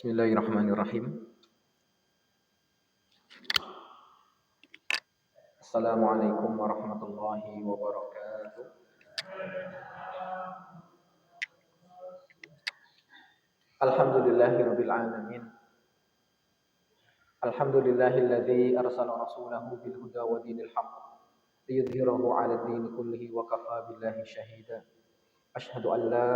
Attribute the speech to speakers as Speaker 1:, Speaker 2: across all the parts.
Speaker 1: Bismillahirrahmanirrahim. Assalamualaikum warahmatullahi wabarakatuh. Alhamdulillahirabbil alamin. Alhamdulillahilladzi arsala rasulahu bil huda wa dinil haqq liyudhhirahu 'alad din kullihi wa kafaa billahi shahida. Asyhadu an la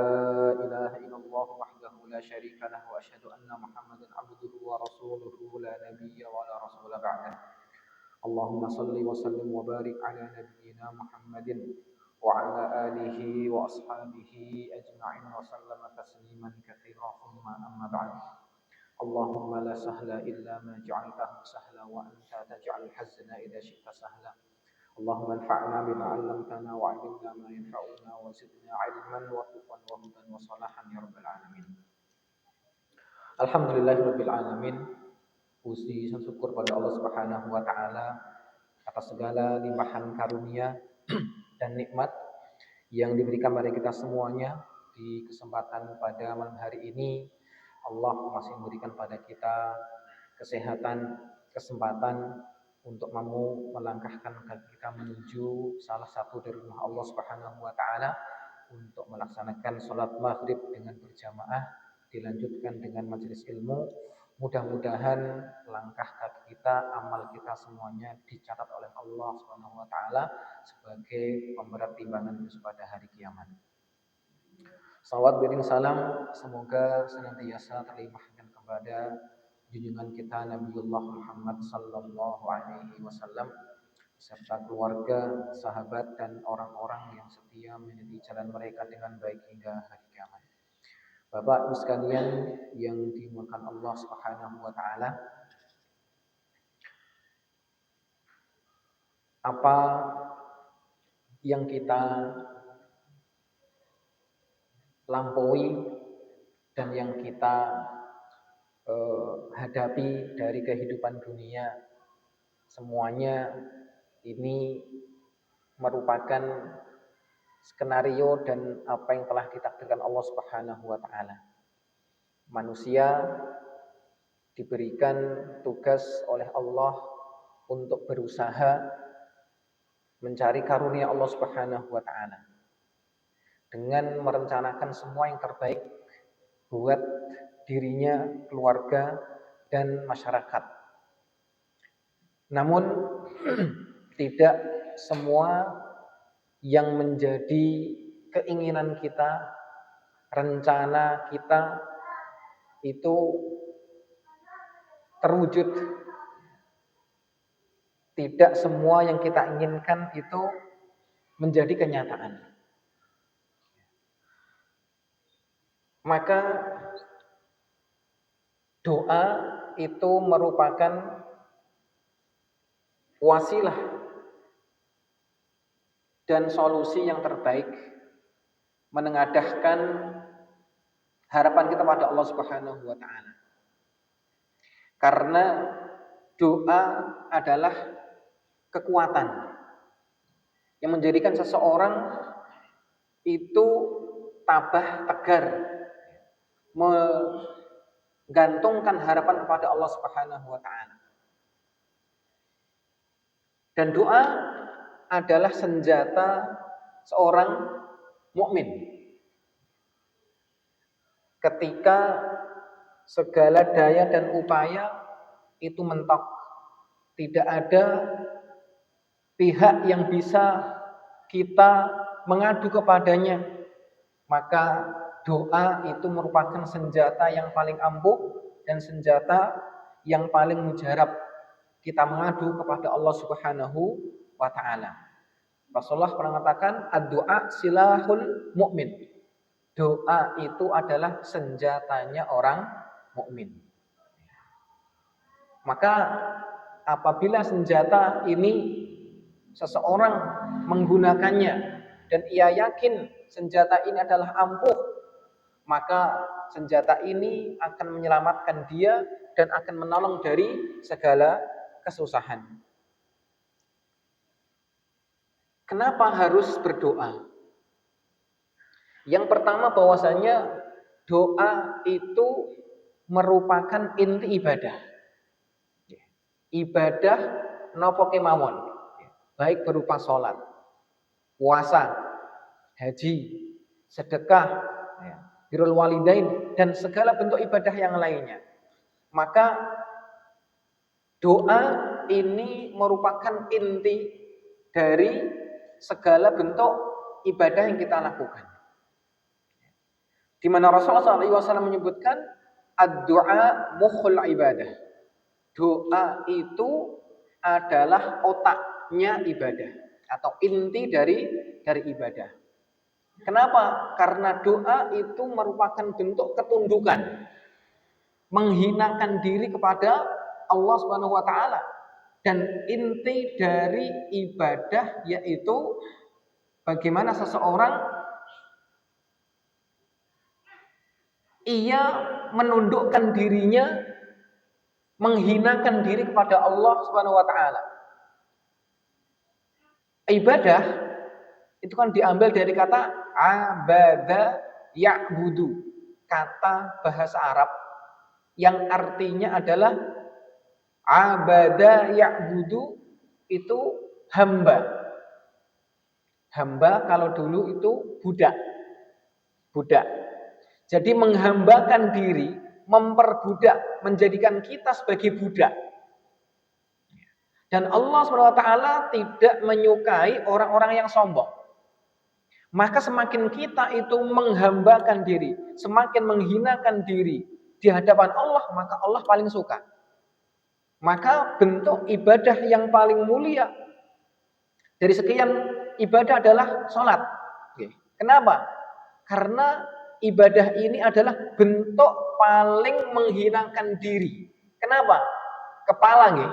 Speaker 1: ilaha illallah wahdahu la syarika lahu wa asyhadu anna Muhammadan 'abduhu wa rasuluhu la nabiyya wa la rasula ba'dahu. Allahumma salli wa sallim wa barik ala nabiyyina Muhammadin wa ala alihi wa ashabihi ajma'in wa sallama tasliman katsiran thumma amma ba'd. Allahumma la sahla illa ma ja'altahu sahla wa anta taj'alul hazna idza syi'ta sahla. Allahumma anfa'na bima 'allamtana wa 'allimna ma yanfa'una wa zidna 'ilman wa tuqan wa hudan wa salahan ya rabbal alamin. Alhamdulillahirabbil alamin. Puji dan syukur pada Allah Subhanahu wa taala atas segala limpahan karunia dan nikmat yang diberikan pada kita semuanya di kesempatan pada malam hari ini. Allah masih memberikan pada kita kesehatan, kesempatan untuk mau melangkahkan kaki kita menuju salah satu dari rumah Allah Subhanahu wa taala untuk melaksanakan salat maghrib dengan berjamaah, dilanjutkan dengan majelis ilmu. Mudah-mudahan langkah kaki kita, amal kita semuanya dicatat oleh Allah Subhanahu wa taala sebagai pemberat timbangan pada hari kiamat. Salawat beriring salam semoga senantiasa terlimpahkan kepada junjungan kita Nabiullah Muhammad sallallahu alaihi wasallam serta keluarga, sahabat dan orang-orang yang setia mengikuti jalan mereka dengan baik hingga hari kiamat. Bapak Ibu sekalian yang dimuliakan Allah Subhanahu wa taala, apa yang kita lampaui dan yang kita hadapi dari kehidupan dunia, semuanya ini merupakan skenario dan apa yang telah ditakdirkan Allah Subhanahu wa taala. Manusia diberikan tugas oleh Allah untuk berusaha mencari karunia Allah Subhanahu wa taala dengan merencanakan semua yang terbaik buat dirinya, keluarga dan masyarakat. Namun tidak semua yang menjadi keinginan kita, rencana kita itu terwujud. Tidak semua yang kita inginkan itu menjadi kenyataan. Maka doa itu merupakan wasilah dan solusi yang terbaik menengadahkan harapan kita pada Allah Subhanahu wa taala. Karena doa adalah kekuatan yang menjadikan seseorang itu tabah tegar, menggantungkan harapan kepada Allah Subhanahu wa taala. Dan doa adalah senjata seorang mukmin. Ketika segala daya dan upaya itu mentok, tidak ada pihak yang bisa kita mengadu kepadanya, maka doa itu merupakan senjata yang paling ampuh dan senjata yang paling mujarab kita mengadu kepada Allah Subhanahu wa ta'ala. Rasulullah pernah mengatakan ad-du'a silahul mu'min. Doa itu adalah senjatanya orang mukmin. Maka apabila senjata ini seseorang menggunakannya dan ia yakin senjata ini adalah ampuh, maka senjata ini akan menyelamatkan dia dan akan menolong dari segala kesusahan. Kenapa harus berdoa? Yang pertama bahwasanya doa itu merupakan inti ibadah. Ibadah napa kemawon, baik berupa sholat, puasa, haji, sedekah, birrul walidain, dan segala bentuk ibadah yang lainnya. Maka doa ini merupakan inti dari segala bentuk ibadah yang kita lakukan. Di mana Rasulullah SAW menyebutkan ad-du'a mukhul ibadah. Doa itu adalah otaknya ibadah atau inti dari ibadah. Kenapa? Karena doa itu merupakan bentuk ketundukan, menghinakan diri kepada Allah Subhanahu wa taala. Dan inti dari ibadah yaitu bagaimana seseorang ia menundukkan dirinya, menghinakan diri kepada Allah Subhanahu wa taala. Ibadah itu kan diambil dari kata abada ya'budu, kata bahasa Arab yang artinya adalah abada ya'budu itu hamba. Hamba kalau dulu itu budak. Jadi menghambakan diri, memperbudak, menjadikan kita sebagai budak. Dan Allah SWT tidak menyukai orang-orang yang sombong. Maka semakin kita itu menghambakan diri, semakin menghinakan diri di hadapan Allah, maka Allah paling suka. Maka bentuk ibadah yang paling mulia dari sekian ibadah adalah sholat. Kenapa? Karena ibadah ini adalah bentuk paling menghinakan diri. Kenapa? Kepala nggih.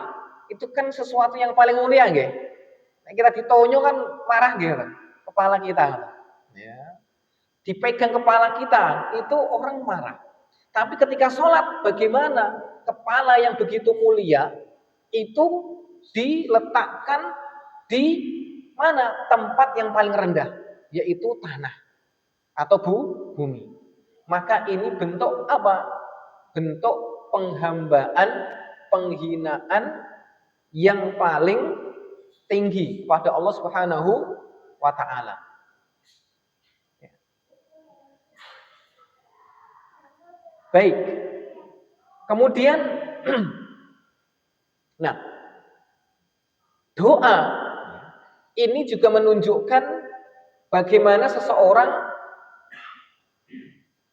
Speaker 1: Itu kan sesuatu yang paling mulia nggih. Nah, kita ditonyo kan marah nggih kan. Kepala kita. Ya. Dipegang kepala kita itu orang marah. Tapi ketika sholat bagaimana? Kepala yang begitu mulia itu diletakkan di mana? Tempat yang paling rendah, yaitu tanah atau bumi. Maka ini bentuk apa? Bentuk penghambaan, penghinaan yang paling tinggi pada Allah Subhanahu wa taala. Baik. Kemudian nah, doa ini juga menunjukkan bagaimana seseorang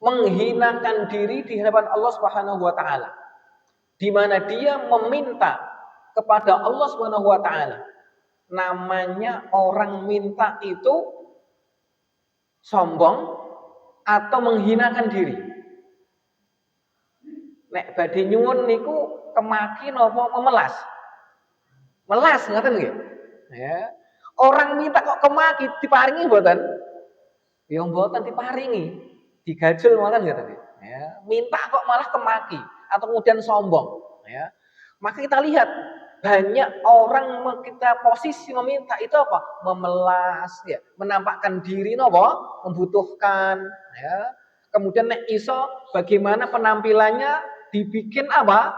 Speaker 1: menghinakan diri di hadapan Allah Subhanahu wa taala, di mana dia meminta kepada Allah Subhanahu wa taala. Namanya orang minta itu sombong atau menghinakan diri. Nek badhe nyuwun niku kemaki napa memelas? Melas ngoten nggih. Ya. Orang minta kok kemaki diparingi mboten? Ya mboten diparingi. Digajul ngoten ngoten. Ya, minta kok malah kemaki atau kemudian sombong, ya. Maka kita lihat banyak orang kita posisi meminta itu apa? Memelas, ya, menampakkan diri napa? Membutuhkan, ya. Kemudian nek iso bagaimana penampilannya dibikin apa?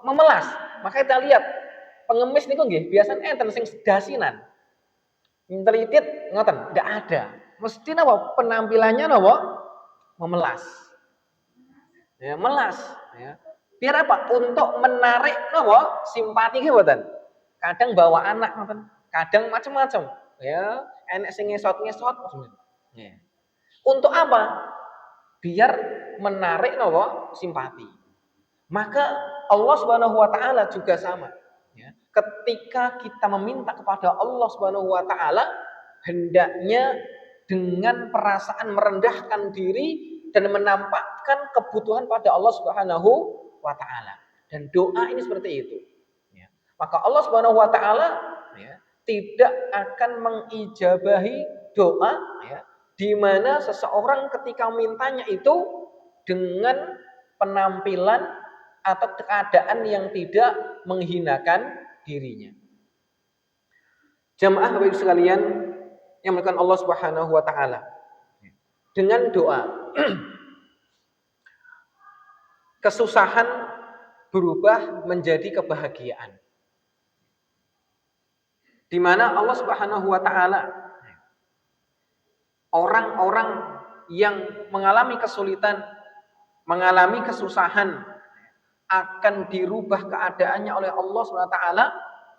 Speaker 1: Memelas. Maka kita lihat pengemis niku nggih biasanya enten sing dasinan. Intelitit ngoten, enggak ada. Mesti napa? Penampilannya napa? Memelas. Ya, melas, ya. Biar apa? Untuk menarik napa? Simpati nggih mboten. Kadang bawa anak ngoten, kadang macam-macam, ya. Enek sing ngesot-ngesot. Ya. Untuk apa? Biar menarik napa? Simpati. Maka Allah Subhanahu wa taala juga sama, ya. Ketika kita meminta kepada Allah Subhanahu wa taala, hendaknya dengan perasaan merendahkan diri dan menampakkan kebutuhan pada Allah Subhanahu wa taala. Dan doa ini seperti itu, ya. Maka Allah Subhanahu wa taala, ya, tidak akan mengijabahi doa, ya, di mana seseorang ketika mintanya itu dengan penampilan atau keadaan yang tidak menghinakan dirinya. Jamaah Bapak Ibu sekalian yang dimuliakan Allah Subhanahu wa taala. Dengan doa kesusahan berubah menjadi kebahagiaan. Di mana Allah Subhanahu wa taala orang-orang yang mengalami kesulitan, mengalami kesusahan akan dirubah keadaannya oleh Allah Subhanahu wa taala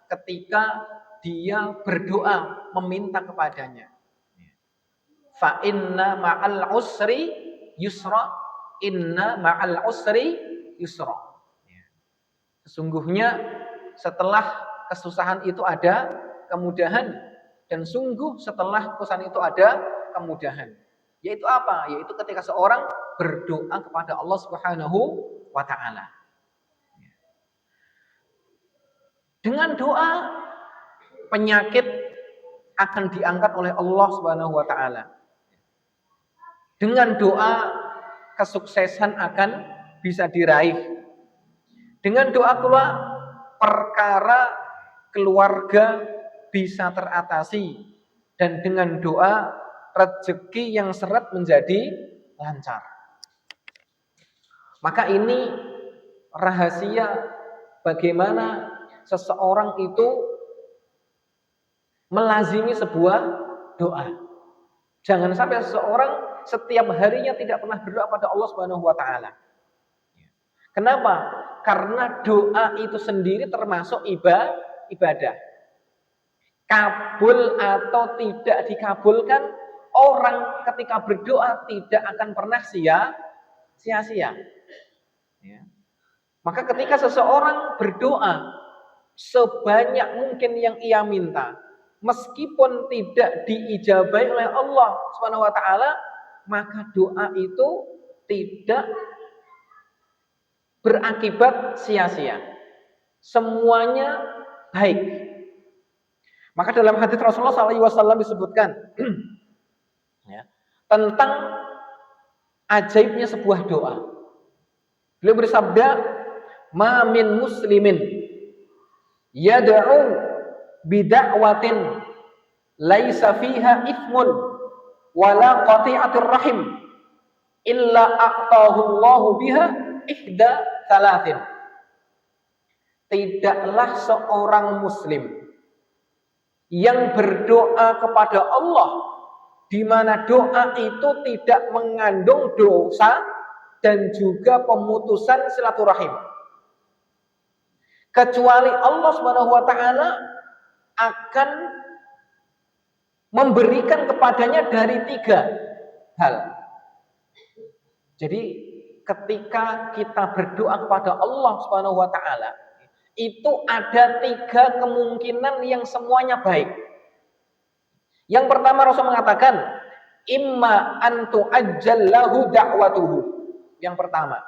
Speaker 1: ketika dia berdoa meminta kepadanya. Fa inna ma'al usri yusra, inna ma'al usri yusra. Sesungguhnya setelah kesusahan itu ada kemudahan, dan sungguh setelah kesusahan itu ada kemudahan. Yaitu apa? Yaitu ketika seorang berdoa kepada Allah Subhanahu wa taala. Dengan doa penyakit akan diangkat oleh Allah Subhanahu wa taala. Dengan doa kesuksesan akan bisa diraih. Dengan doa pula perkara keluarga bisa teratasi, dan dengan doa rezeki yang seret menjadi lancar. Maka ini rahasia bagaimana seseorang itu melazimi sebuah doa. Jangan sampai seseorang setiap harinya tidak pernah berdoa pada Allah Subhanahu wa taala. Kenapa? Karena doa itu sendiri termasuk ibadah. Kabul atau tidak dikabulkan, orang ketika berdoa tidak akan pernah sia-sia. Maka ketika seseorang berdoa sebanyak mungkin yang ia minta, meskipun tidak diijabahi oleh Allah Subhanahu wa taala, maka doa itu tidak berakibat sia-sia. Semuanya baik. Maka dalam hadis Rasulullah SAW disebutkan tentang ajaibnya sebuah doa. Beliau bersabda, "Ma min muslimin yad'u bida'watin laisa fiha ithmun wala qati'atur rahim illa a'tahu Allahu biha ihda thalathin." Tidaklah seorang muslim yang berdoa kepada Allah di mana doa itu tidak mengandung dosa dan juga pemutusan silaturahim, kecuali Allah Subhanahu wa taala akan memberikan kepadanya dari 3 hal. Jadi ketika kita berdoa kepada Allah Subhanahu wa taala, itu ada 3 kemungkinan yang semuanya baik. Yang pertama, Rasul mengatakan, imma antu ajjallahu da'watuhu. Yang pertama,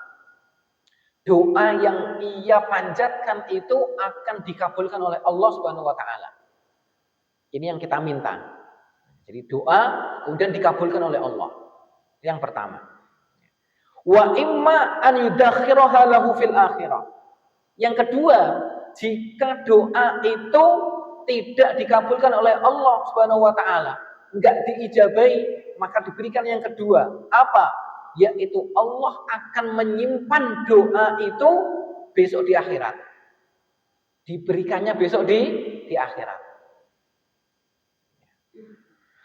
Speaker 1: doa yang ia panjatkan itu akan dikabulkan oleh Allah Subhanahu wa taala. Ini yang kita minta. Jadi doa kemudian dikabulkan oleh Allah. Yang pertama. Wa imma an yudakhiraha lahu fil akhirah. Yang kedua, jika doa itu tidak dikabulkan oleh Allah Subhanahu wa taala, enggak diijabahi, maka diberikan yang kedua. Apa? Yaitu Allah akan menyimpan doa itu besok di akhirat. Diberikannya besok di akhirat.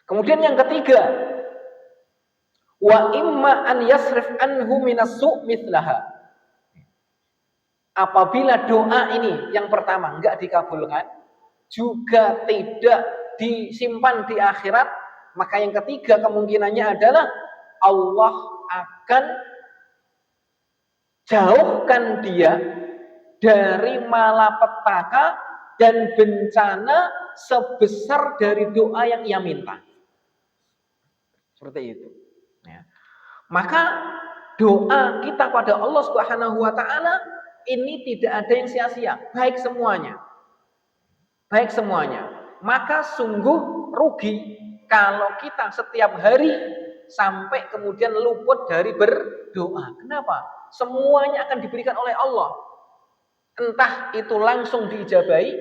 Speaker 1: Kemudian yang ketiga, wa imma an yasrif anhu minas su' mithlaha. Apabila doa ini yang pertama enggak dikabulkan, juga tidak disimpan di akhirat, maka yang ketiga kemungkinannya adalah Allah akan jauhkan dia dari malapetaka dan bencana sebesar dari doa yang ia minta. Seperti itu. Ya. Maka doa kita pada Allah Subhanahu wa taala ini tidak ada yang sia-sia, baik semuanya. Baik semuanya. Maka sungguh rugi kalau kita setiap hari sampai kemudian luput dari berdoa. Kenapa? Semuanya akan diberikan oleh Allah. Entah itu langsung diijabahi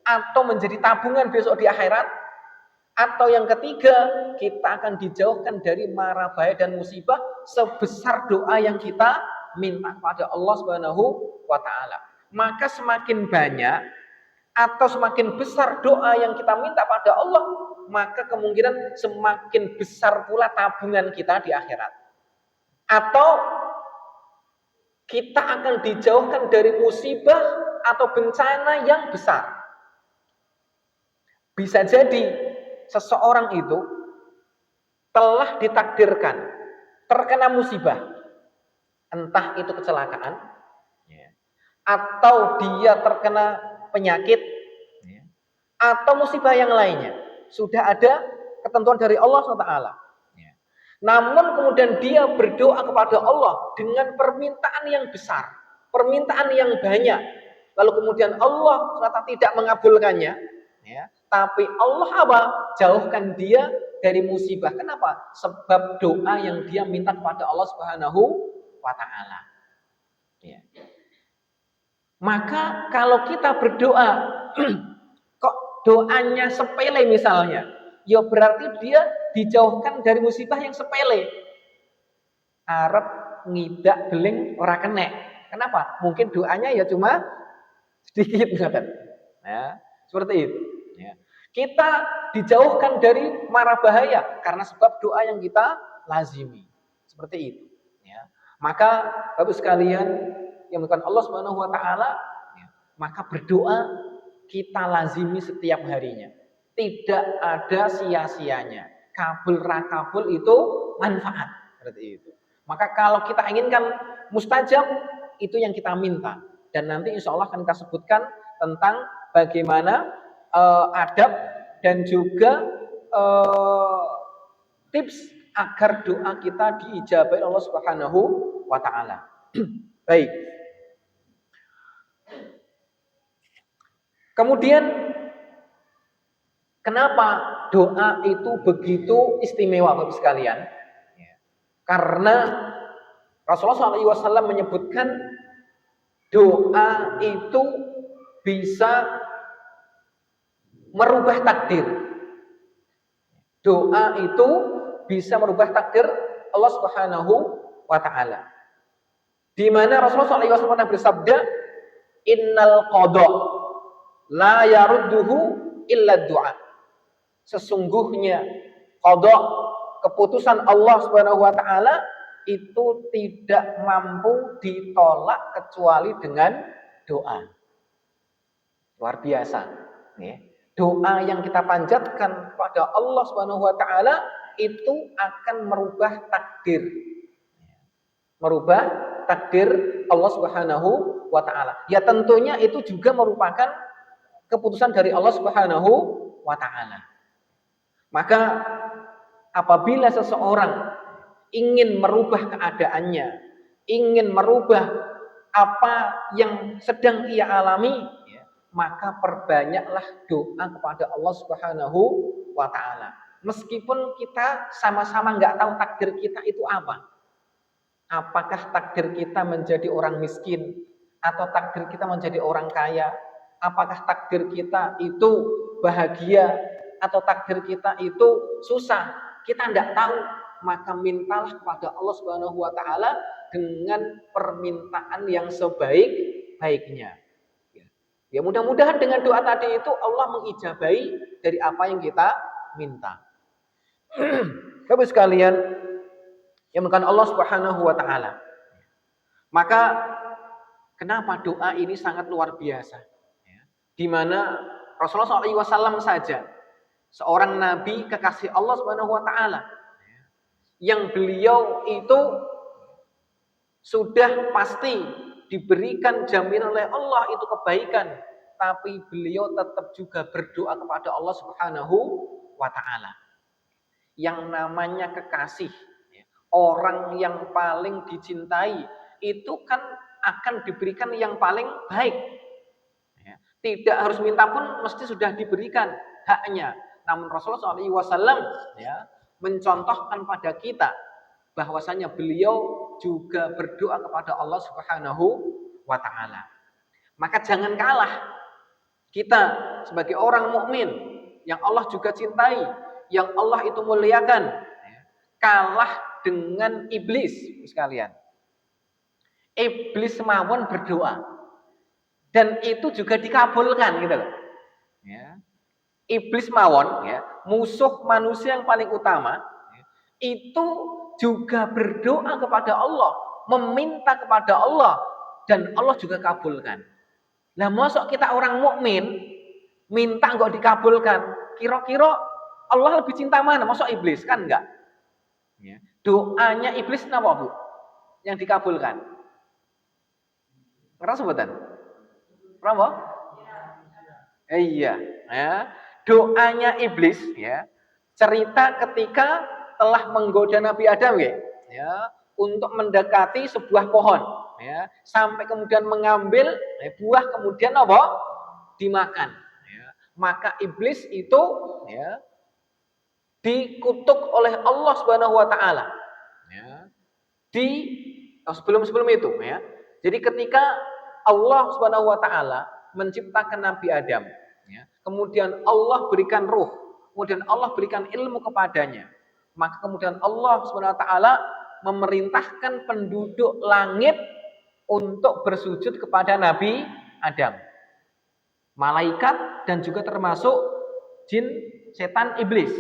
Speaker 1: atau menjadi tabungan besok di akhirat, atau yang ketiga, kita akan dijauhkan dari mara bahaya dan musibah sebesar doa yang kita minta kepada Allah Subhanahu wa taala. Maka semakin banyak atau semakin besar doa yang kita minta pada Allah, maka kemungkinan semakin besar pula tabungan kita di akhirat. Atau kita akan dijauhkan dari musibah atau bencana yang besar. Bisa jadi seseorang itu telah ditakdirkan terkena musibah, entah itu kecelakaan, atau dia terkena penyakit, atau musibah yang lainnya. Sudah ada ketentuan dari Allah SWT. Namun kemudian dia berdoa kepada Allah dengan permintaan yang besar, permintaan yang banyak. Lalu kemudian Allah SWT tidak mengabulkannya, tapi Allah apa? Jauhkan dia dari musibah. Kenapa? Sebab doa yang dia minta kepada Allah Subhanahu wa taala. Maka kalau kita berdoa kok doanya sepele misalnya, ya berarti dia dijauhkan dari musibah yang sepele. Arep ngidak beling ora kenek. Kenapa? Mungkin doanya ya cuma sedikit ngoten. Ya, seperti itu. Ya. Kita dijauhkan dari mara bahaya karena sebab doa yang kita lazimi. Seperti itu. Ya. Maka Bapak sekalian yang bukan Allah Subhanahu wa taala, ya, maka berdoa kita lazimi setiap harinya. Tidak ada sia-sianya. Kabul rakabul itu manfaat. Seperti itu. Maka kalau kita inginkan mustajab, itu yang kita minta. Dan nanti insya Allah akan kita sebutkan tentang bagaimana adab dan juga tips agar doa kita diijabahi Allah Subhanahu wa taala. Baik. Kemudian kenapa doa itu begitu istimewa Bapak sekalian? Karena Rasulullah SAW menyebutkan doa itu bisa merubah takdir. Doa itu bisa merubah takdir Allah Subhanahu wa taala. Di mana Rasulullah SAW pernah bersabda, "Innal qada la yarudduhu illa du'a." Sesungguhnya qada, keputusan Allah Subhanahu wa taala itu tidak mampu ditolak kecuali dengan doa. Luar biasa, ya. Doa yang kita panjatkan kepada Allah Subhanahu wa taala itu akan merubah takdir. Merubah takdir Allah Subhanahu wa taala. Ya tentunya itu juga merupakan keputusan dari Allah Subhanahu wa taala. Maka apabila seseorang ingin merubah keadaannya, ingin merubah apa yang sedang ia alami, maka perbanyaklah doa kepada Allah Subhanahu wa taala. Meskipun kita sama-sama nggak tahu takdir kita itu apa. Apakah takdir kita menjadi orang miskin atau takdir kita menjadi orang kaya? Apakah takdir kita itu bahagia atau takdir kita itu susah? Kita tidak tahu, maka mintalah kepada Allah Subhanahu wa taala dengan permintaan yang sebaik-baiknya. Ya mudah-mudahan dengan doa tadi itu Allah mengijabahi dari apa yang kita minta. Bapak sekalian yang bukan Allah Subhanahu wa taala. Maka kenapa doa ini sangat luar biasa? Di mana Rasulullah SAW saja seorang nabi kekasih Allah Subhanahu wa taala yang beliau itu sudah pasti diberikan jaminan oleh Allah itu kebaikan, tapi beliau tetap juga berdoa kepada Allah Subhanahu wa taala. Yang namanya kekasih, orang yang paling dicintai itu kan akan diberikan yang paling baik. Tidak harus minta pun mesti sudah diberikan haknya. Namun Rasulullah SAW mencontohkan pada kita bahwasanya beliau juga berdoa kepada Allah Subhanahu wa taala. Maka jangan kalah kita sebagai orang mukmin yang Allah juga cintai, yang Allah itu muliakan, kalah dengan iblis sekalian. Iblis mawon berdoa dan itu juga dikabulkan gitu loh. Ya. Iblis mawon ya, musuh manusia yang paling utama ya, itu juga berdoa kepada Allah, meminta kepada Allah dan Allah juga kabulkan. Lah mosok kita orang mukmin minta enggak dikabulkan, kira-kira Allah lebih cinta mana? Mosok iblis kan enggak? Ya. Doanya iblis kenapa Bu? Yang dikabulkan. Ngerasa sebutan? Kenapa? Iya, ya. Doanya iblis ya. Cerita ketika telah menggoda Nabi Adam ya, untuk mendekati sebuah pohon ya, sampai kemudian mengambil buah kemudian apa? Dimakan ya. Maka iblis itu ya dikutuk oleh Allah Subhanahu wa taala. Ya. Sebelum itu ya. Jadi ketika Allah Subhanahu wa taala menciptakan Nabi Adam ya, kemudian Allah berikan ruh, kemudian Allah berikan ilmu kepadanya. Maka kemudian Allah Subhanahu wa taala memerintahkan penduduk langit untuk bersujud kepada Nabi Adam. Malaikat dan juga termasuk jin, setan, iblis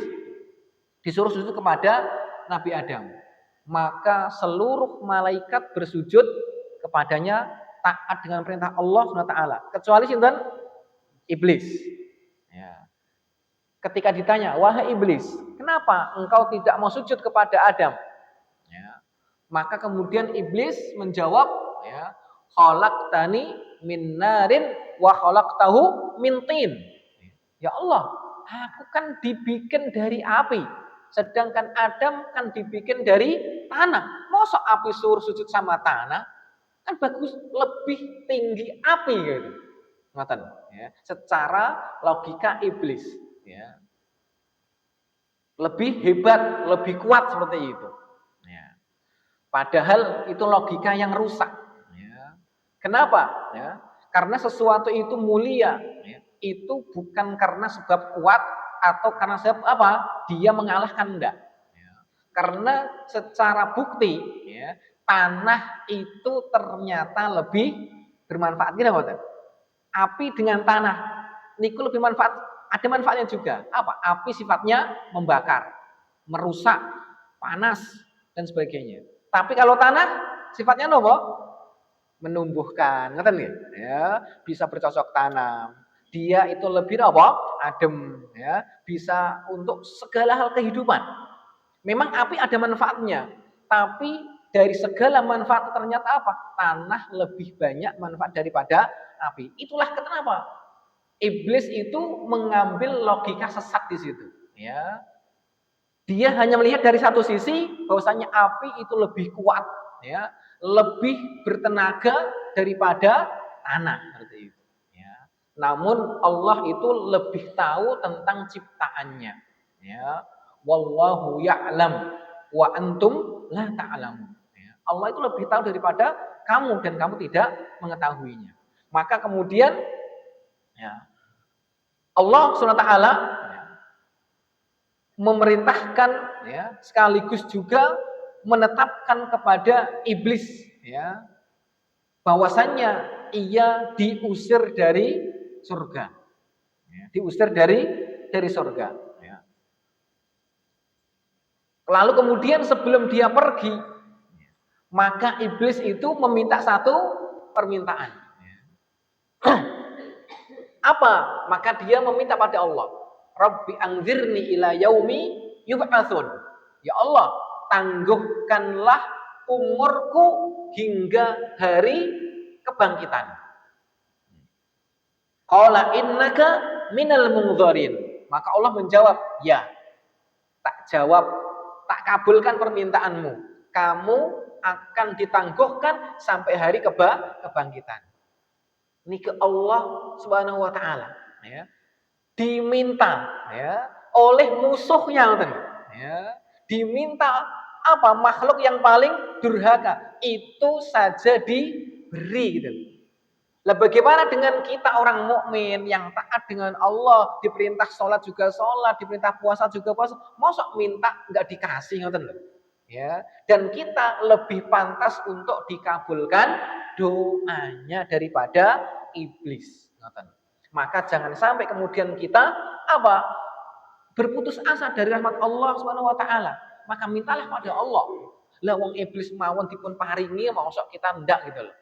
Speaker 1: disuruh sujud kepada Nabi Adam. Maka seluruh malaikat bersujud kepadanya, taat dengan perintah Allah SWT, kecuali sinten? Iblis. Ya. Ketika ditanya, wahai iblis, kenapa engkau tidak mau sujud kepada Adam? Ya. Maka kemudian iblis menjawab, ya, khalaqtani min narin wa khalaqtahu min tin. Ya Allah, aku kan dibikin dari api, sedangkan Adam kan dibikin dari tanah. Masa api suruh sujud sama tanah? Kan bagus, lebih tinggi api gitu. Ngoten ya. Secara logika iblis ya. Lebih hebat, lebih kuat seperti itu. Ya. Padahal itu logika yang rusak ya. Kenapa? Ya. Karena sesuatu itu mulia ya. Itu bukan karena sebab kuat atau karena sebab apa? Dia mengalahkan, enggak. Ya. Karena secara bukti ya, tanah itu ternyata lebih bermanfaat. Gila, api dengan tanah niku lebih manfaat, ada manfaatnya juga. Apa? Api sifatnya membakar, merusak, panas dan sebagainya. Tapi kalau tanah sifatnya apa? Menumbuhkan, ngerti nggih? Ya, bisa bercocok tanam. Dia itu lebih apa? Adem, ya, bisa untuk segala hal kehidupan. Memang api ada manfaatnya, tapi dari segala manfaat ternyata apa? Tanah lebih banyak manfaat daripada api. Itulah kenapa iblis itu mengambil logika sesat di situ. Ya, dia hanya melihat dari satu sisi bahwasanya api itu lebih kuat, ya, lebih bertenaga daripada tanah seperti itu. Ya. Namun Allah itu lebih tahu tentang ciptaannya. Ya. Wallahu ya'lam wa antum la ta'lamun. Ya. Allah itu lebih tahu daripada kamu dan kamu tidak mengetahuinya. Maka kemudian ya, Allah SWT ya, memerintahkan ya, sekaligus juga menetapkan kepada iblis ya, bahwasannya ia diusir dari surga. Ya, diusir dari surga. Ya. Lalu kemudian sebelum dia pergi, maka iblis itu meminta satu permintaan. Apa? Maka dia meminta pada Allah, Rabbi anzirni ila yaumi yub'atsun. Ya Allah, tangguhkanlah umurku hingga hari kebangkitan. Qala innaka minal munzarin. Maka Allah menjawab, ya. Tak jawab, tak kabulkan permintaanmu. Kamu akan ditangguhkan sampai hari kebangkitan. Ini ke Allah Subhanahu wa taala ya. Diminta ya oleh musuhnya ya. Diminta apa? Makhluk yang paling durhaka itu saja diberi gitu. Lah bagaimana dengan kita orang mukmin yang taat dengan Allah, diperintah sholat juga sholat, diperintah puasa juga puasa, mosok minta enggak dikasih ngoten lho. Ya, dan kita lebih pantas untuk dikabulkan doanya daripada iblis. Maka jangan sampai kemudian kita apa? Berputus asa dari rahmat Allah Subhanahu wa taala. Maka mintalah pada Allah. Lah wong iblis mawon dipun paringi mosok kita ndak gitu loh.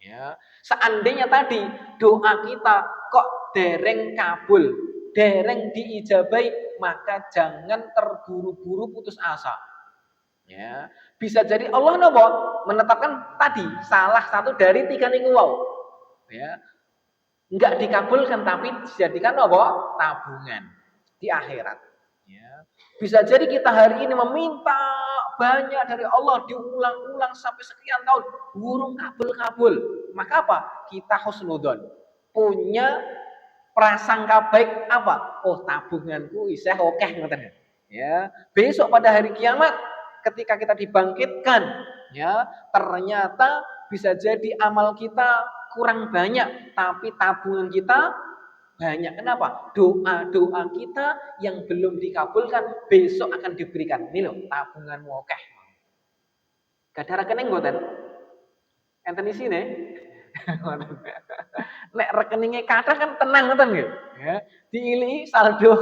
Speaker 1: Ya, seandainya tadi doa kita kok dereng kabul, dereng diijabai, maka jangan terburu-buru putus asa. Ya, bisa jadi Allah nopo menetapkan tadi salah satu dari 3 niku wau. Ya, enggak dikabulkan tapi dijadikan nopo tabungan di akhirat. Ya. Bisa jadi kita hari ini meminta banyak dari Allah diulang-ulang sampai sekian tahun, burung kabul-kabul. Maka apa? Kita husnudon. Punya prasangka baik apa? Oh, tabunganku isih akeh ngoten ya. Besok pada hari kiamat ketika kita dibangkitkan, ya, ternyata bisa jadi amal kita kurang banyak, tapi tabungan kita banyak. Kenapa? Doa-doa kita yang belum dikabulkan besok akan diberikan. Ini loh, tabunganmu akeh. Gadar rekening mboten? Enten isine. Nek rekeningnya kathah kan tenang ngoten nggih. Ya, diiliki saldo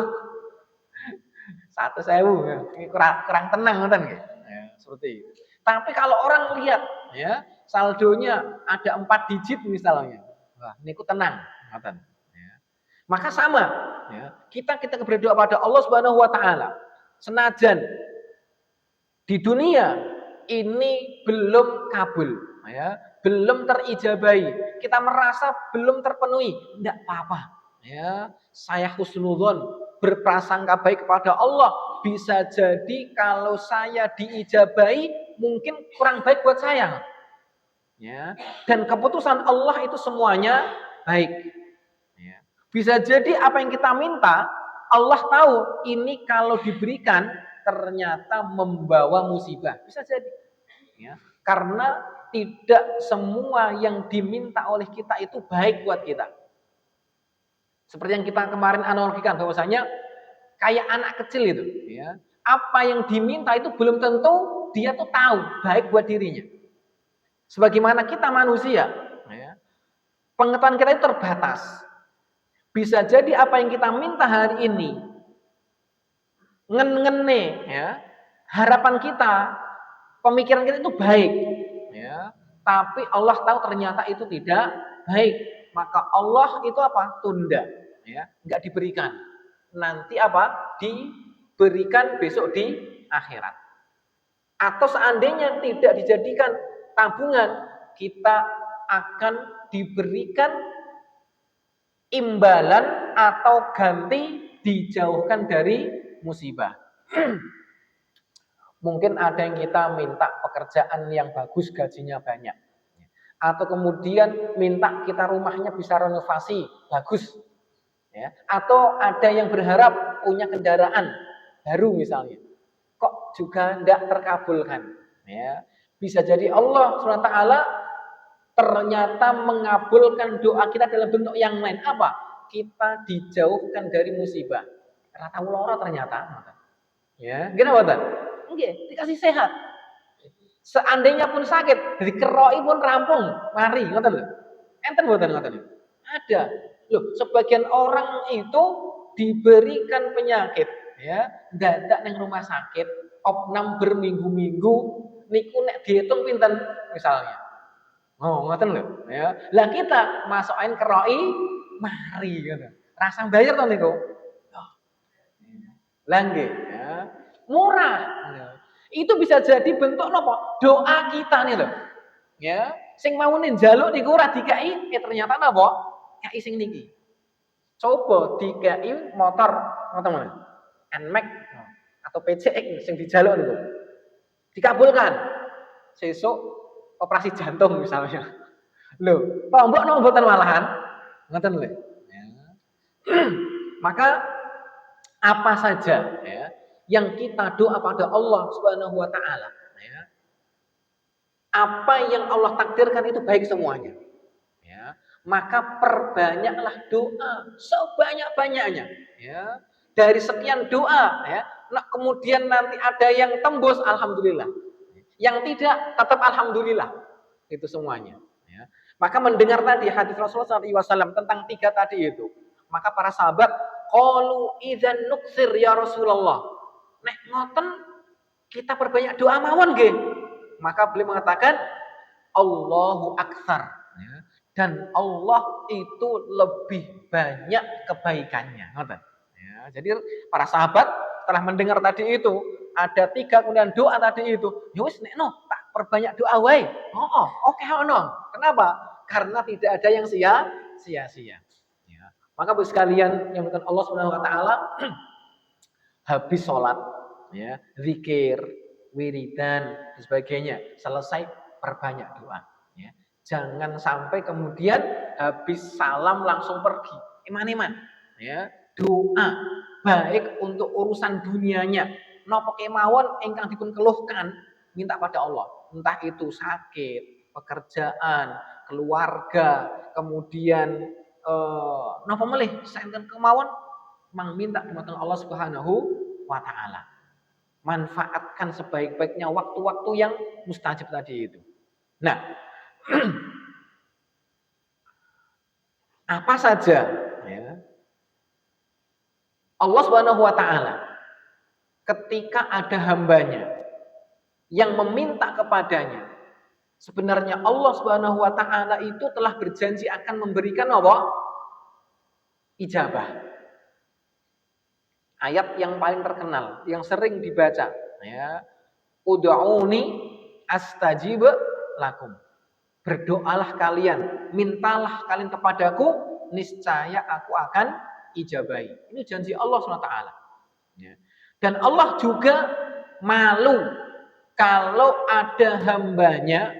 Speaker 1: 100.000 ya. Ini kurang tenang ngoten nggih. Ya, seperti itu. Tapi kalau orang lihat ya, saldonya ada 4 digit misalnya. Wah, niku tenang ngoten. Ya. Maka sama ya, kita berdoa pada Allah Subhanahu wa taala. Senajan di dunia ini belum kabul, ya, belum terijabai, kita merasa belum terpenuhi, tidak apa-apa, ya. Saya husnudzon, berprasangka baik kepada Allah. Bisa jadi kalau saya diijabai, mungkin kurang baik buat saya, ya. Dan keputusan Allah itu semuanya baik. Ya. Bisa jadi apa yang kita minta, Allah tahu ini kalau diberikan ternyata membawa musibah. Bisa jadi. Ya. Karena tidak semua yang diminta oleh kita itu baik buat kita. Seperti yang kita kemarin analogikan bahwasanya kayak anak kecil itu, ya. Apa yang diminta itu belum tentu dia tuh tahu baik buat dirinya. Sebagaimana kita manusia, ya, pengetahuan kita itu terbatas. Bisa jadi apa yang kita minta hari ini ngene, ya, harapan kita, pemikiran kita itu baik, ya, tapi Allah tahu ternyata itu tidak baik, maka Allah itu apa? Tunda, ya, nggak diberikan. Nanti apa? Diberikan besok di akhirat. Atau seandainya tidak dijadikan tabungan, kita akan diberikan imbalan atau ganti dijauhkan dari musibah. Mungkin ada yang kita minta pekerjaan yang bagus, gajinya banyak. Atau kemudian minta kita rumahnya bisa renovasi, bagus. Ya. Atau ada yang berharap punya kendaraan baru misalnya. Kok juga tidak terkabulkan. Ya. Bisa jadi Allah SWT ternyata mengabulkan doa kita dalam bentuk yang lain. Apa? Kita dijauhkan dari musibah. Rata ulora ternyata. Ya, gimana Pak? Nggih, dikasih sehat. Seandainya pun sakit, dikeroi pun rampung, mari, ngoten lho. Enten mboten ngoten? Ada. Loh, sebagian orang itu diberikan penyakit, ya, dadak ning rumah sakit, opnam berminggu-minggu, niku nek dihitung pinten misalnya. Oh, ngoten lho, ya. Lah kita masukin keroi, mari ngono. Rasa bayar to niku. Lah nggih, ya. Murah. Itu bisa jadi bentuk napa? Doa kita nih loh. Ya, sing maune njaluk niku ora dikai, ternyata napa? Kai sing niki. Coba dikai motor ngoten men. Nmax atau PCX sing dijaluk niku. Dikabulkan. Sesuk operasi jantung misalnya. Loh, tombok napa mboten malahan? Ngoten lho. Ya. Maka apa saja ya yang kita doa pada Allah Subhanahu wa taala, ya. Apa yang Allah takdirkan itu baik semuanya. Ya. Maka perbanyaklah doa sebanyak-banyaknya, ya. Dari sekian doa, ya, Nah, kemudian nanti ada yang tembus, alhamdulillah. Yang tidak, tetap alhamdulillah. Itu semuanya. Ya. Maka mendengar tadi hadis Rasulullah SAW tentang 3 tadi itu, maka para sahabat qalu idzan nuksir ya Rasulullah. Nek ngoten kita perbanyak doa mawon nggih. Maka beliau mengatakan Allahu aktsar. Ya. Dan Allah itu lebih banyak kebaikannya. Ngoten. Ya, jadi para sahabat setelah mendengar tadi itu ada 3 kemudian doa tadi itu, ya wis nek no tak perbanyak doa wae. Oke ono. Kenapa? Karena tidak ada yang sia-sia. Ya. Maka Bapak sekalian yang dimuliakan Allah Subhanahu wa taala, habis sholat, ya, zikir, wiridan dan sebagainya, selesai perbanyak doa, ya. Jangan sampai kemudian habis salam langsung pergi. Iman-iman, ya. Doa baik untuk urusan dunianya, napa kemawon ingkang dipun keluhkan, minta pada Allah. Entah itu sakit, pekerjaan, keluarga, kemudian napa melih saenten kemawon mang minta dumateng Allah Subhanahu wa taala. Manfaatkan sebaik-baiknya waktu-waktu yang mustajab tadi itu. Nah, apa saja ya, Allah Subhanahu wa taala ketika ada hambanya yang meminta kepadanya, sebenarnya Allah Subhanahu wa taala itu telah berjanji akan memberikan apa? Ijabah. Ayat yang paling terkenal, yang sering dibaca, ya. Ud'uni astajib lakum. Berdoalah kalian, mintalah kalian kepadaku, niscaya aku akan ijabahi. Ini janji Allah SWT. Ya. Dan Allah juga malu kalau ada hambanya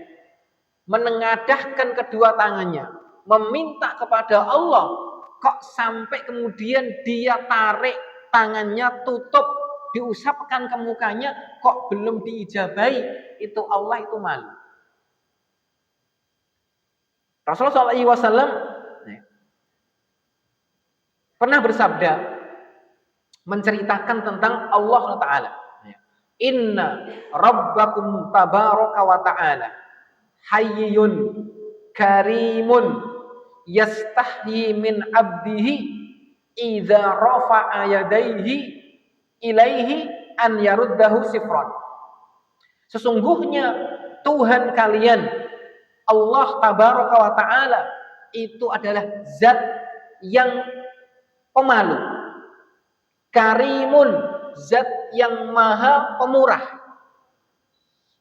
Speaker 1: menengadahkan kedua tangannya, meminta kepada Allah, kok sampai kemudian dia tarik tangannya, tutup, diusapkan ke mukanya, kok belum diijabahi, itu Allah itu malu. Rasulullah SAW pernah bersabda menceritakan tentang Allah Taala. Inna Rabbakum tabaraka wa ta'ala hayyun karimun yastahyi min abdihi idza rafa'a yadayhi ilaihi an yaruddahu sifran. Sesungguhnya Tuhan kalian Allah tabaraka wa ta'ala itu adalah zat yang pemalu, karimun, zat yang maha pemurah,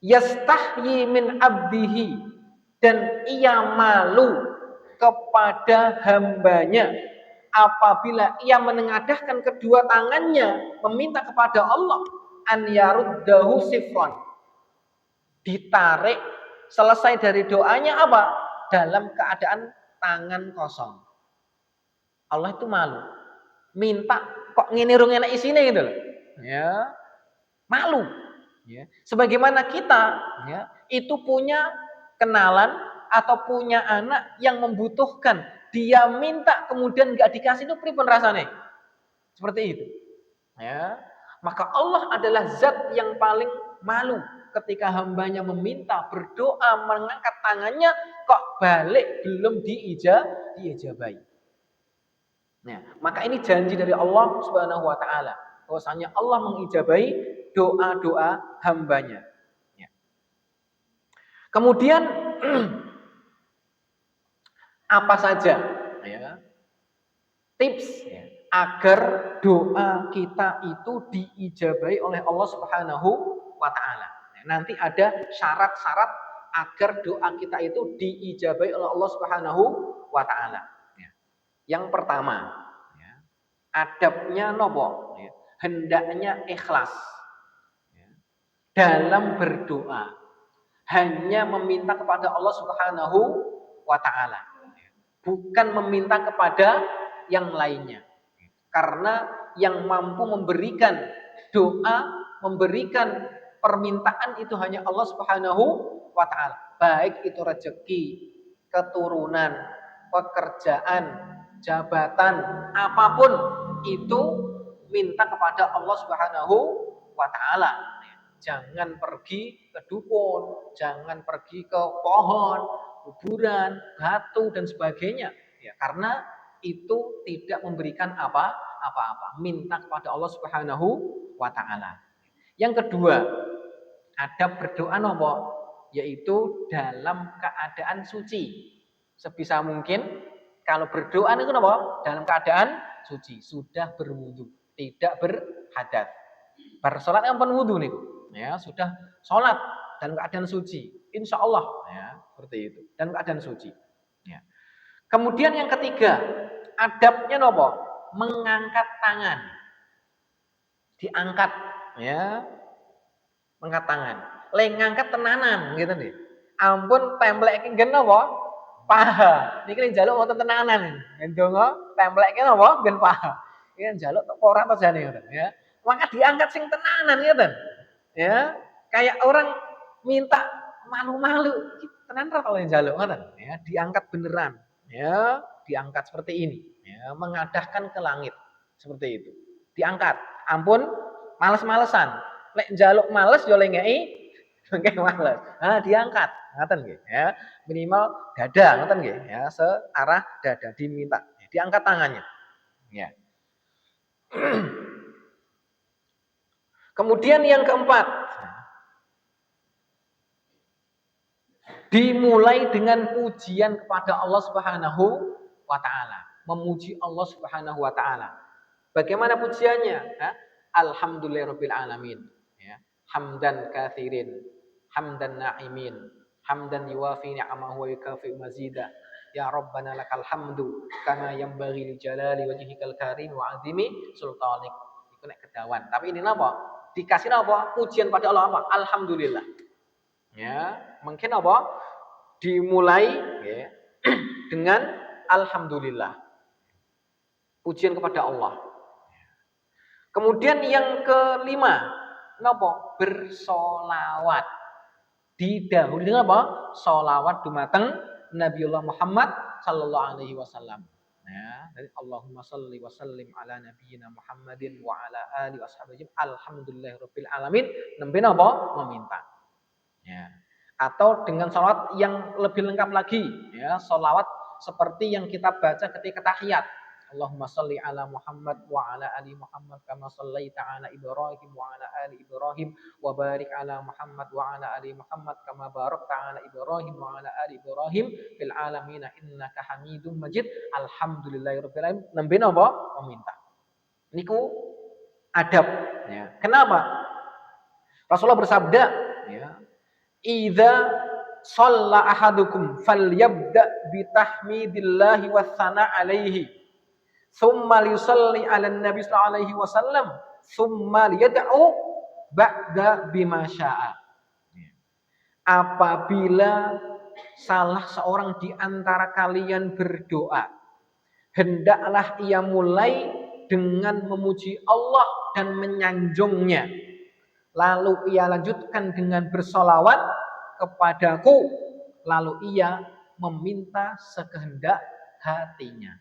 Speaker 1: yastahyi min abdihi, dan ia malu kepada hambanya apabila ia menengadahkan kedua tangannya meminta kepada Allah an yaruddahu sifran, ditarik selesai dari doanya apa? Dalam keadaan tangan kosong. Allah itu malu. Minta kok ngene rung enak isine gitu loh. Ya. Malu. Ya. Sebagaimana kita ya, itu punya kenalan atau punya anak yang membutuhkan, dia minta kemudian enggak dikasih, itu pripun rasane? Seperti itu. Ya. Maka Allah adalah zat yang paling malu ketika hambanya meminta, berdoa, mengangkat tangannya, kok balik belum diijabahi. Nah, maka ini janji dari Allah Subhanahu wa taala, bahwasanya Allah mengijabahi doa-doa hambanya. Ya. Kemudian apa saja ya, tips ya, agar doa kita itu diijabahi oleh Allah Subhanahu wa taala. Nanti ada syarat-syarat agar doa kita itu diijabahi oleh Allah Subhanahu wa taala. Yang pertama, ya, adabnya nopo, ya, hendaknya ikhlas ya, dalam berdoa, hanya meminta kepada Allah Subhanahu wa taala, ya, bukan meminta kepada yang lainnya. Karena yang mampu memberikan doa, memberikan permintaan itu hanya Allah Subhanahu wa taala. Baik itu rezeki, keturunan, pekerjaan, jabatan, apapun itu minta kepada Allah Subhanahu wa taala. Jangan pergi ke dukun, jangan pergi ke pohon, kuburan, batu dan sebagainya. Ya, karena itu tidak memberikan apa-apa. Minta kepada Allah Subhanahu wa taala. Yang kedua, adab berdoa nopo, yaitu dalam keadaan suci. Sebisa mungkin kalau berdoa itu nopo, dalam keadaan suci, sudah berwudu, tidak berhadas. Bersolat yang pun wudu nih, ya sudah sholat dalam keadaan suci, insya Allah, ya seperti itu, dalam keadaan suci. Ya. Kemudian yang ketiga, adabnya nopo, mengangkat tangan, diangkat, ya, mengangkat tangan, ngangkat tenanan, gitu nih. Ampun templek gen nopo, paha, niki njaluk wonten tenanan, ndonga templek nopo, gen paha, ini njaluk ora apa jane, ya. Maka diangkat sing tenanan gitu. Ya, kayak orang minta malu-malu, tenan ra kalau njaluk ngoten, ya, diangkat beneran. Ya, diangkat seperti ini, ya, mengadahkan ke langit. Seperti itu. Diangkat. Ampun males-malesan. Lek njaluk males yo lengeki nggih males. Nah, diangkat. Ngoten nggih, ya. Minimal dada ngoten nggih, ya, searah dada diminta. Diangkat tangannya. Ya. Kemudian yang keempat, dimulai dengan pujian kepada Allah Subhanahu wa taala, memuji Allah Subhanahu wa taala. Bagaimana pujiannya? Alhamdulillahirabbil alamin, ya. Hamdan katsirin, hamdan na'imin, hamdan yuwafi ni'amahu wa yukafi mazidah. Ya Rabbana lakal hamdu kama yanbaghi li jalali wajhikal karim wa 'azimi sultanik. Iku nek kedawan. Tapi ini napa? Dikasih apa? Pujian pada Allah apa? Alhamdulillah. Ya, mungkin apa? Dimulai ya, dengan alhamdulillah. Pujian kepada Allah. Kemudian yang kelima, napa? Bersolawat. Didahului dengan apa? Solawat dumateng Nabiullah Muhammad sallallahu alaihi wasallam. Ya, jadi Allahumma shalli wa sallim ala nabiyyina Muhammadin wa ala alihi washabihi alhamdulillahirabbil alamin. Nembe napa? Meminta. Ya. Atau dengan salawat yang lebih lengkap lagi, ya, salawat seperti yang kita baca ketika tahiyat. Allahumma shalli ala Muhammad wa ala ali Muhammad kama shallaita ala Ibrahim wa ala ali Ibrahim wa barik ala Muhammad wa ala ali Muhammad kama barakta ala Ibrahim wa ala ali Ibrahim fil alamin innaka Hamidum Majid. Alhamdulillahirabbil alamin. Nembe napa? Meminta. Niku adab, ya. Kenapa? Rasulullah bersabda, ya, idza shalla ahadukum falyabda bi tahmidillahi was sana alaihi. Tsumma yusalli 'alan nabi sallallahu alaihi wasallam, tsumma yad'u ba'da bima syaa. Apabila salah seorang di antara kalian berdoa, hendaklah ia mulai dengan memuji Allah dan menyanjungnya. Lalu ia lanjutkan dengan bersolawat kepadaku. Lalu ia meminta sekehendak hatinya.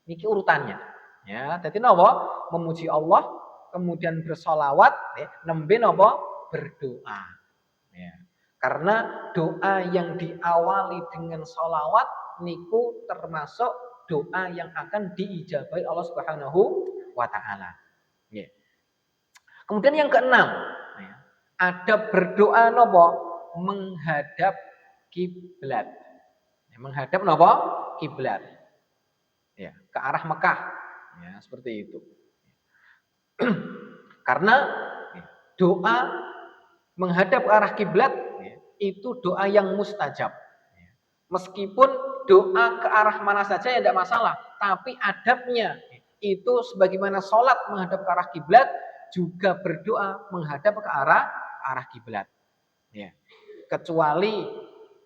Speaker 1: Niki urutannya. Ya, jadi napa? Memuji Allah, kemudian bersolawat, ya, nembe napa? Berdoa. Ya. Karena doa yang diawali dengan solawat niku termasuk doa yang akan diijabahi Allah Subhanahu wa taala. Ya. Kemudian yang keenam, ya, ada berdoa napa? Menghadap kiblat. Ya, menghadap napa? Kiblat. Ya, ke arah Mekah. Ya, seperti itu. Karena doa menghadap ke arah kiblat, ya, itu doa yang mustajab. Ya. Meskipun doa ke arah mana saja ya tidak masalah, tapi adabnya itu sebagaimana sholat menghadap ke arah kiblat, juga berdoa menghadap ke arah kiblat. Ya. Kecuali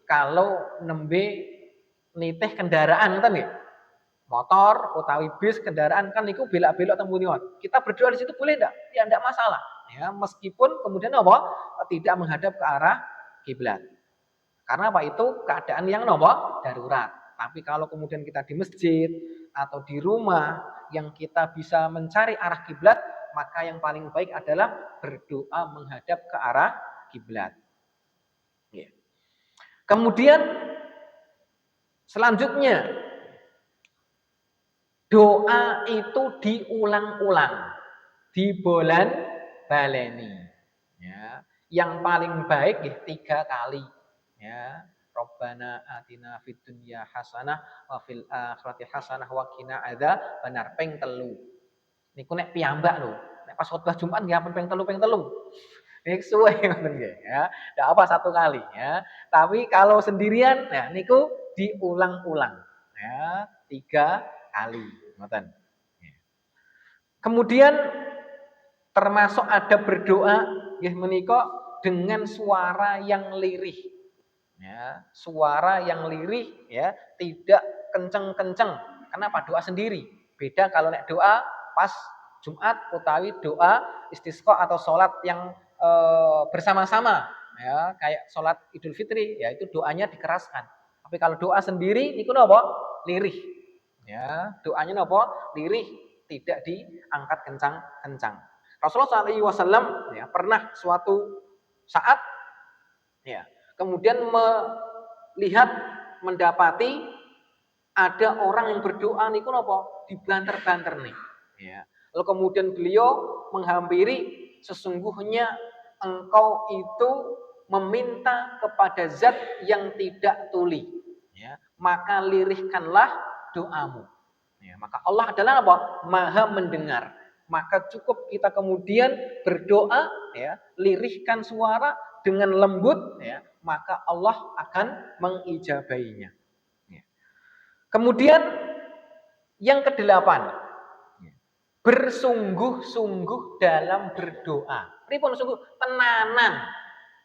Speaker 1: kalau nembe nitih kendaraan kan ya. Motor utawi bis kendaraan kan niku belak-belok teng punion. Kita berdoa di situ boleh enggak? Ya enggak masalah. Ya, meskipun kemudian apa? Tidak menghadap ke arah kiblat. Karena apa? Itu keadaan yang apa? Darurat. Tapi kalau kemudian kita di masjid atau di rumah yang kita bisa mencari arah kiblat, maka yang paling baik adalah berdoa menghadap ke arah kiblat. Ya. Kemudian selanjutnya doa itu diulang-ulang, dibolan-baleni. Ya. Yang paling baik 3 kali. Ya. Rabbana atina fid dunya hasanah wa fil akhirati hasanah wa qina adzabannar ping 3. Niku nek piyambak lho. Nek pas khotbah Jumat nggih ampun ping 3 ping 3. Nek suwe ngoten nggih ya. Ndak apa 1 kali ya. Tapi kalau sendirian nah niku diulang-ulang ya 3 kali ngoten. Kemudian termasuk ada berdoa nggih menika dengan suara yang lirih. Ya, suara yang lirih ya, tidak kenceng-kenceng. Kenapa? Doa sendiri. Beda kalau nek doa pas Jumat utawi doa istisqa atau sholat yang bersama-sama ya, kayak sholat Idul Fitri ya itu doanya dikeraskan. Tapi kalau doa sendiri niku napa? Lirih. Ya, doanya napa? Lirih, tidak diangkat kencang-kencang. Rasulullah SAW ya, pernah suatu saat ya kemudian melihat mendapati ada orang yang berdoa niku napa dibanter-banter nih ya. Lalu kemudian beliau menghampiri, sesungguhnya engkau itu meminta kepada zat yang tidak tuli ya, maka lirihkanlah doamu ya. Maka Allah adalah apa? Maha mendengar. Maka cukup kita kemudian berdoa ya, lirihkan suara dengan lembut ya, maka Allah akan mengijabainya. Ya. Kemudian yang ke-8, bersungguh-sungguh dalam berdoa. Pripun sungguh tenanan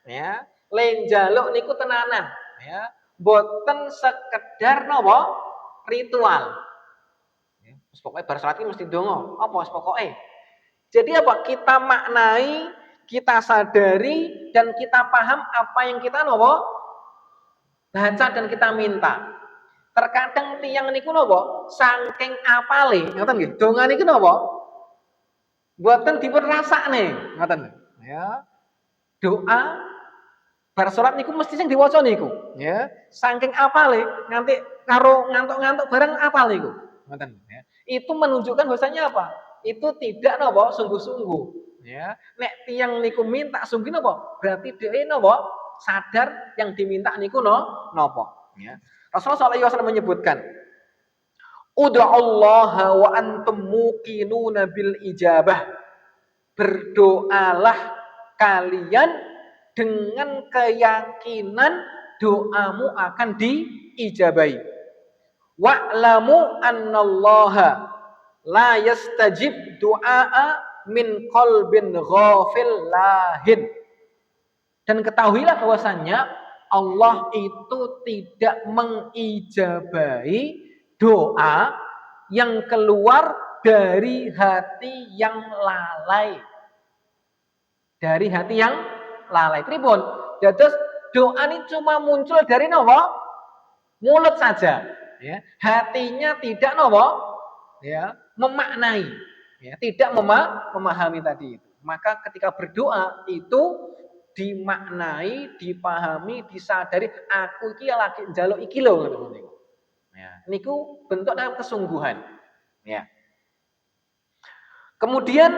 Speaker 1: ya. Lenjaluk niku tenanan ya. Boten sekedar napa ritual. Ya, pokoke bar salat iki mesti ndonga. Apa wis pokoke? Jadi apa? Kita maknai, kita sadari dan kita paham apa yang kita napa baca dan kita minta. Terkadang tiyang niku napa saking apale, ngoten nggih. Donga niku napa? Mboten dipun rasakne, ngoten. Ya. Doa bar salat niku mesti sing diwaca niku, ya. Saking apale nganti karo ngantuk-ngantuk bareng apal niku. Ngoten, ya. Itu menunjukkan bahwasanya apa? Itu tidak napa sungguh-sungguh, ya. Nek tiyang niku minta sungguh napa? Berarti dhewe napa? Sadar yang diminta niku napa, ya. Rasulullah SAW menyebutkan, Ud'allaha wa antum muqinuna bil ijabah. Berdoalah kalian dengan keyakinan doamu akan diijabahi. Wa'lamu annallaha la yastajib du'a min qalbin ghafil lahin. Dan ketahuilah bahwasannya Allah itu tidak mengijabahi doa yang keluar dari hati yang lalai. Dari hati yang lalai. Pripun? Dados doa ini cuma muncul dari napa? Mulut saja. Ya. Hatinya tidak napa? Ya, memaknai. Ya, tidak memahami tadi itu. Maka ketika berdoa itu dimaknai, dipahami, disadari aku iki lagi njaluk iki lho ngoten niku. Ya, niku bentuk dalam kesungguhan. Ya. Kemudian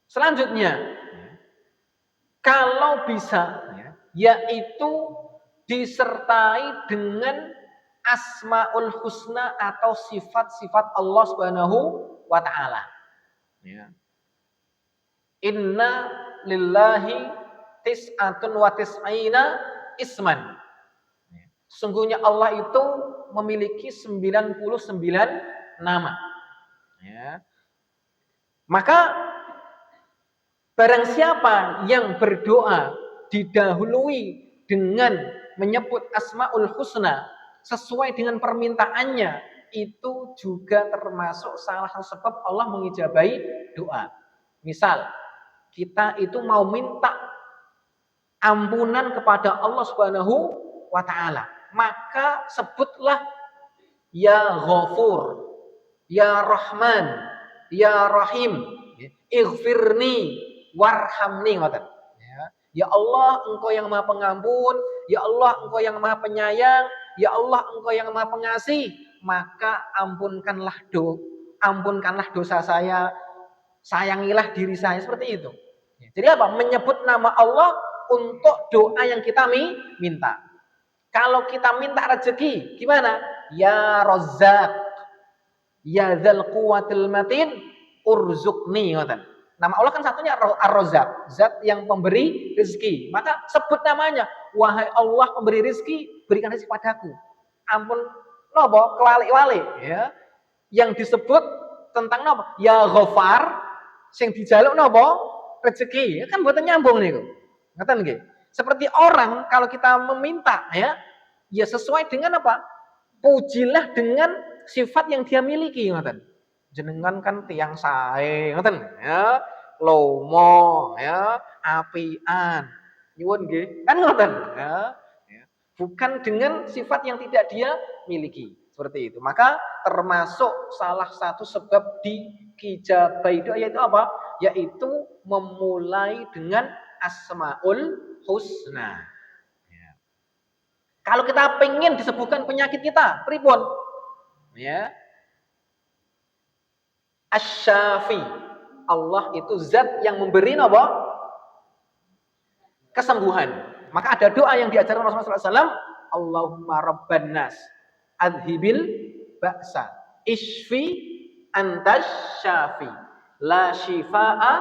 Speaker 1: selanjutnya kalau bisa yaitu disertai dengan Asmaul Husna atau sifat-sifat Allah Subhanahu wa taala. Ya. Inna lillahi tis'atun wa tis'ina isman. Sesungguhnya Allah itu memiliki 99 nama. Ya. Maka barang siapa yang berdoa didahului dengan menyebut Asmaul Husna sesuai dengan permintaannya, itu juga termasuk salah satu sebab Allah mengijabahi doa. Misal kita itu mau minta ampunan kepada Allah Subhanahu wa taala, maka sebutlah ya Ghafur, ya Rahman, ya Rahim, ighfirni warhamni ngoten. Ya Allah, Engkau yang Maha Pengampun, ya Allah, Engkau yang Maha Penyayang, ya Allah, Engkau yang Maha Pengasih, maka ampunkanlah dosa saya, sayangilah diri saya, seperti itu. Jadi apa? Menyebut nama Allah untuk doa yang kita minta. Kalau kita minta rezeki, gimana? Ya Razzaq, ya Dzal Quwwatil Matin, urzuqni, ngoten. Nama Allah kan satunya Ar-Razzaq, zat yang pemberi rezeki. Maka sebut namanya, wahai Allah pemberi rezeki, berikan rezeki padaku. Ampun nopo kewalik-walik, ya. Yang disebut tentang nopo? Ya Ghafar, sing dijaluk nopo? Rezeki. Kan mboten nyambung niku. Ngoten nggih. Seperti orang kalau kita meminta, ya sesuai dengan apa? Pujilah dengan sifat yang dia miliki, ngoten. Jenengan kan tiang sae, ngoten ya. Lomo, ya, apian. Nyuwun nggih. Kan ngoten, ya. Bukan dengan sifat yang tidak dia miliki. Seperti itu. Maka termasuk salah satu sebab diijabahi doa yaitu apa? Yaitu memulai dengan Asmaul Husna. Kalau kita pengen disebutkan penyakit kita, pripun? Ya. Asy-Syafi. Allah itu zat yang memberi apa? Kesembuhan. Maka ada doa yang diajarkan Rasulullah SAW, Allahumma rabban nas, adhibil ba'sa, ishfi antas syafi, la shifa'a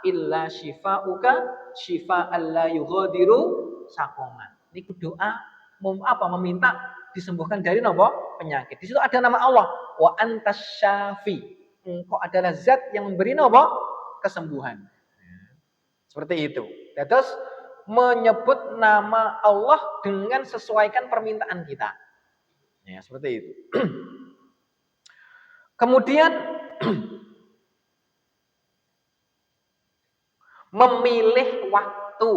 Speaker 1: illa shifa'uka, shifa'an la yughadiru saqoma. Ini doa meminta disembuhkan dari penyakit. Di situ ada nama Allah, wa antas syafi. Engkau adalah zat yang memberi kesembuhan. Seperti itu. Terus menyebut nama Allah dengan sesuaikan permintaan kita. Ya, seperti itu. Kemudian memilih waktu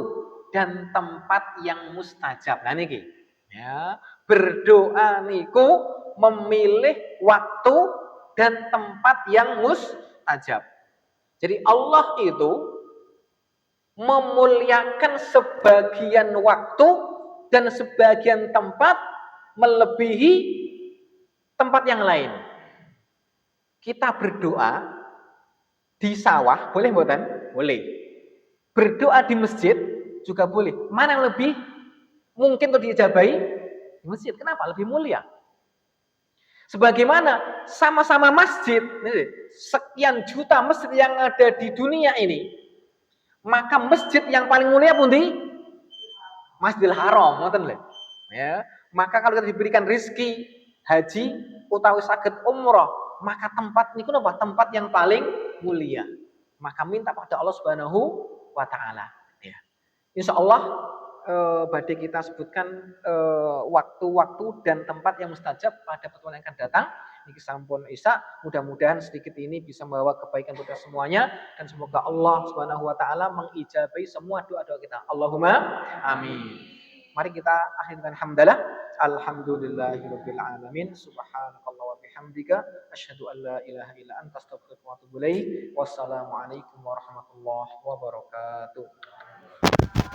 Speaker 1: dan tempat yang mustajab. Nah niki, ya, berdoa niku memilih waktu dan tempat yang mustajab. Jadi Allah itu memuliakan sebagian waktu dan sebagian tempat melebihi tempat yang lain. Kita berdoa di sawah, boleh mboten? Boleh. Berdoa di masjid juga boleh. Mana yang lebih mungkin untuk diijabahi? Di masjid. Kenapa? Lebih mulia. Sebagaimana sama-sama masjid, sekian juta masjid yang ada di dunia ini, maka masjid yang paling mulia pundi? Masjidil Haram, ngoten lho. Ya. Maka kalau kita diberikan rezeki haji utawi saged umrah, maka tempat niku napa? Tempat yang paling mulia. Maka minta pada Allah Subhanahu wa taala, ya. Insyaallah badai kita sebutkan waktu-waktu dan tempat yang mustajab pada pertemuan yang akan datang. Niki sampun Isya, mudah-mudahan sedikit ini bisa membawa kebaikan untuk kita semuanya dan semoga Allah Subhanahu wa taala mengijabahi semua doa-doa kita. Allahumma amin. Mari kita akhiri dengan hamdalah. Alhamdulillahirabbil alamin. Subhanakallah wa bihamdika asyhadu an la ilaha illa anta astaghfiruka wa atubu ilaik. Wassalamualaikum warahmatullahi wabarakatuh.